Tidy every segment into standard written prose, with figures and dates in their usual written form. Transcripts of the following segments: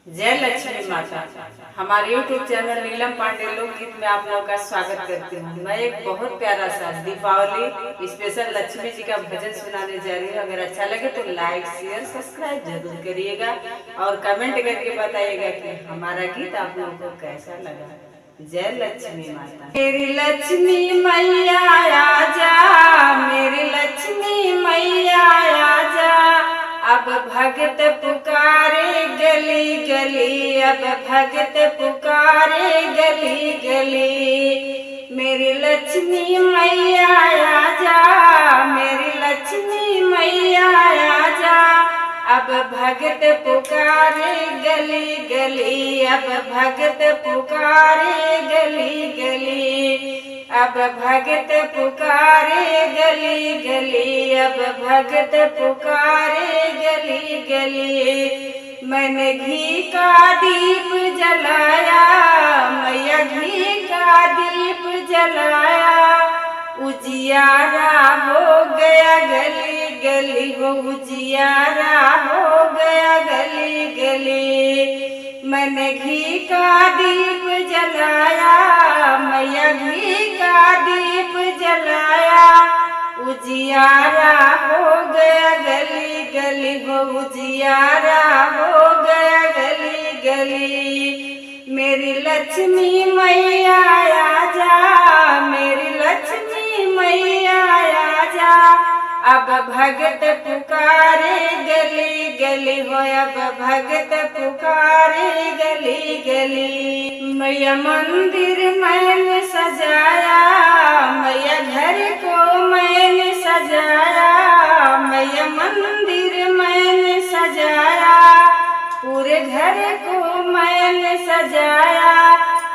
जय लक्ष्मी माता। हमारे YouTube चैनल नीलम पांडे लोकगीत में आप लोगों का स्वागत करती हूँ। मैं एक बहुत प्यारा सा दीपावली स्पेशल लक्ष्मी जी का भजन सुनाने जा रही हूँ। अगर अच्छा लगे तो लाइक शेयर सब्सक्राइब जरूर करिएगा और कमेंट करके बताइएगा कि हमारा गीत आप लोगों को कैसा लगा। जय लक्ष्मी माता। मेरी लक्ष्मी मैया आजा, मेरी लक्ष्मी मैया आजा, अब भगत पुकारे गली गली, अब भगत पुकारे गली गली। मेरी लक्ष्मी मैया आजा, मेरी लक्ष्मी मैया आजा, अब भगत पुकारे गली गली, अब भगत पुकारे गली गली, अब भगत पुकारे गली गली, अब भगत पुकारे गली गली। मैंने घी का दीप जलाया, मैया घी का दीप जलाया, उजियारा हो गया गली गली, हो उजियारा हो गया गली गली। मैंने घी का दीप जलाया, मैया घी का दीप जलाया, उजियारा हो गया गली गली, हो उजियारा हो गया गली गली। मेरी लक्ष्मी मैया आजा, मेरी लक्ष्मी मैया आजा, अब भगत पुकारे गली गली, हो अब भगत पुकारे गली गली। मैया मंदिर मैंने सजाया, मैया घर को मैंने सजाया, मैया मंदिर मैंने सजाया, पूरे घर को मैंने सजाया।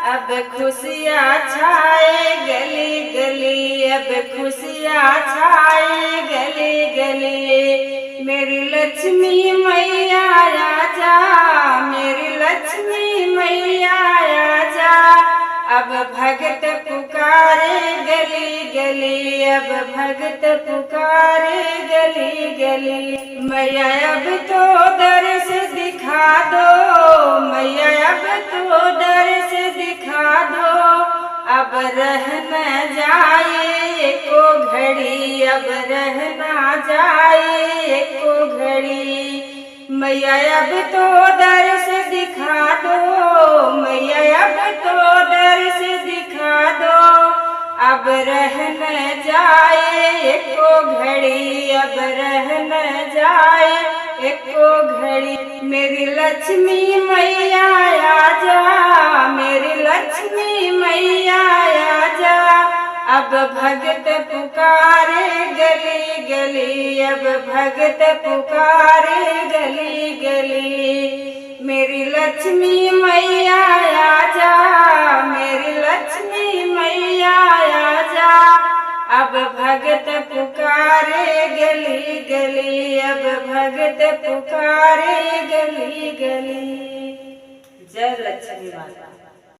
अब खुशियाँ छाए गली गली, अब खुशियाँ छाए गली गली। मेरी लक्ष्मी मैया आजा, मेरी लक्ष्मी मैया आजा, अब भगत पुकारे गली गली, अब भगत पुकारे गली गली। मैया अब तो दर्श दिखा दो, मैया अब तो दर्श दिखा दो, अब रह न जाए एको घड़ी, अब रह न जाए एको घड़ी। मैया अब तो दर्श दिखा दो, मैया अब तो दर्श दिखा दो, अब रह न जाए एको घड़ी, अब रह न जाए एको घड़ी। मेरी लक्ष्मी मैया आजा, मेरी लक्ष्मी मैया आजा, अब भगत पुकारे गली गली, अब भगत पुकारे गली गली। मेरी लक्ष्मी मैया आजा, मेरी लक्ष्मी मैया आजा, अब भगत पुकारे गली गली, अब भगत पुकारे गली गली। जय लक्ष्मी माता।